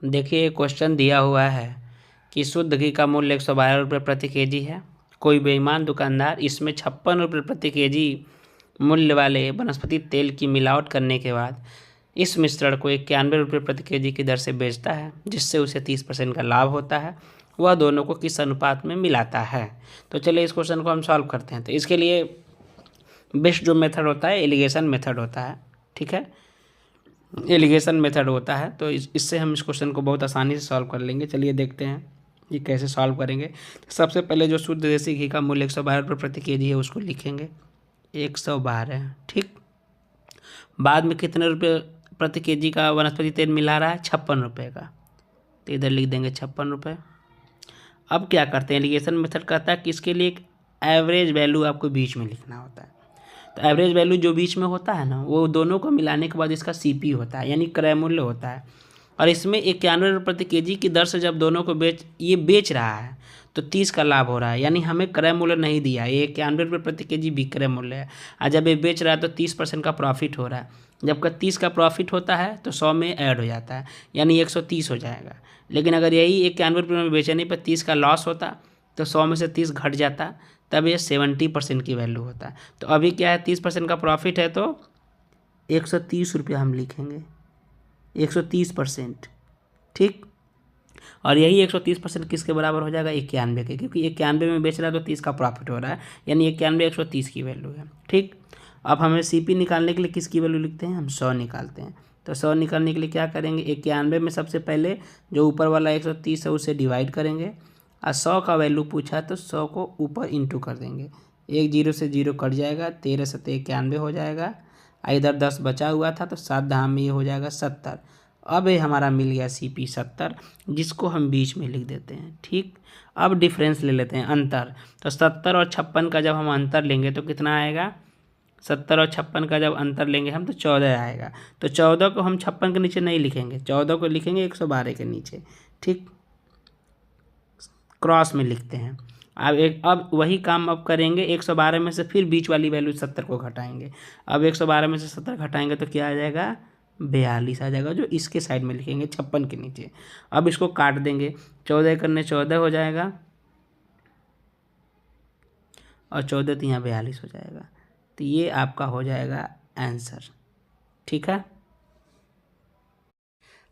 देखिए क्वेश्चन दिया हुआ है कि शुद्ध घी का मूल्य 112 रुपये प्रति केजी है। कोई बेईमान दुकानदार इसमें 56 रुपये प्रति केजी मूल्य वाले वनस्पति तेल की मिलावट करने के बाद इस मिश्रण को 91 रुपये प्रति केजी की दर से बेचता है, जिससे उसे 30% का लाभ होता है। वह दोनों को किस अनुपात में मिलाता है? तो चलिए इस क्वेश्चन को हम सॉल्व करते हैं। तो इसके लिए बेस्ट जो मेथड होता है एलिगेशन मेथड होता है। ठीक है, एलिगेशन मेथड होता है, तो इससे हम इस क्वेश्चन को बहुत आसानी से सॉल्व कर लेंगे। चलिए देखते हैं ये कैसे सॉल्व करेंगे। सबसे पहले जो शुद्ध देसी घी का मूल्य 112 रुपये प्रति केजी है उसको लिखेंगे 112। ठीक, बाद में कितने रुपये प्रति केजी का वनस्पति तेल मिला रहा है? 56 रुपये का, तो इधर लिख देंगे 56 रुपये। अब क्या करते हैं, एलिगेशन मेथड कहता है कि इसके लिए एक एवरेज वैल्यू आपको बीच में लिखना होता है। तो एवरेज वैल्यू जो बीच में होता है ना, वो दोनों को मिलाने के बाद इसका सीपी होता है, यानी क्रय मूल्य होता है। और इसमें 91 रुपये प्रति केजी की दर से जब दोनों को बेच रहा है तो 30 का लाभ हो रहा है, यानी हमें क्रय मूल्य नहीं दिया है। ये 91 रुपये प्रति केजी विक्रय मूल्य है, और जब ये बेच रहा है तो 30% का प्रॉफिट हो रहा है। जबकि 30 का प्रॉफिट होता है तो 100 में ऐड हो जाता है, यानी 130 हो जाएगा। लेकिन अगर यही 91 रुपये में बेचने पर 30 का लॉस होता तो 100 में से 30 घट जाता, तब ये 70% की वैल्यू होता है। तो अभी क्या है, 30% का प्रॉफिट है तो 130 रुपये हम लिखेंगे, 130%। ठीक, और यही 130% किसके बराबर हो जाएगा? 91 के, क्योंकि 91 में बेच रहा है तो 30 का प्रॉफिट हो रहा है, यानी 91 130 की वैल्यू है। ठीक, अब हमें सीपी निकालने के लिए किसकी वैल्यू लिखते हैं? हम 100 निकालते हैं। तो 100 निकालने के लिए क्या करेंगे, 91 में सबसे पहले जो ऊपर वाला 130 है उसे डिवाइड करेंगे, और 100 का वैल्यू पूछा तो 100 को ऊपर इंटू कर देंगे। एक जीरो से जीरो कट जाएगा, 13 सत्ते 91 हो जाएगा। इधर 10 बचा हुआ था तो 7 धाम में ये हो जाएगा 70। अब ये हमारा मिल गया सीपी 70, जिसको हम बीच में लिख देते हैं। ठीक, अब डिफरेंस ले लेते हैं, अंतर। तो 70 और 56 का जब हम अंतर लेंगे तो कितना आएगा? 70 और 56 का जब अंतर लेंगे हम तो 14 आएगा। तो 14 को हम 56 के नीचे नहीं लिखेंगे, 14 को लिखेंगे 112 के नीचे। ठीक, क्रॉस में लिखते हैं। अब वही काम अब करेंगे, 112 में से फिर बीच वाली वैल्यू 70 को घटाएंगे। अब 112 में से 70 घटाएंगे तो क्या आ जाएगा? 42 आ जाएगा, जो इसके साइड में लिखेंगे 56 के नीचे। अब इसको काट देंगे, 14 करने 14 हो जाएगा, और 14 तो यहाँ 42 हो जाएगा। तो ये आपका हो जाएगा आंसर। ठीक है,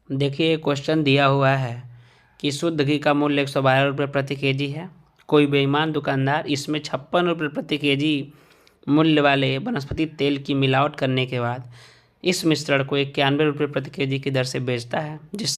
देखिए क्वेश्चन दिया हुआ है कि शुद्ध घी का मूल्य 112 रुपये प्रति केजी है। कोई बेईमान दुकानदार इसमें 56 रुपये प्रति केजी मूल्य वाले वनस्पति तेल की मिलावट करने के बाद इस मिश्रण को 91 रुपये प्रति केजी की दर से बेचता है, जिस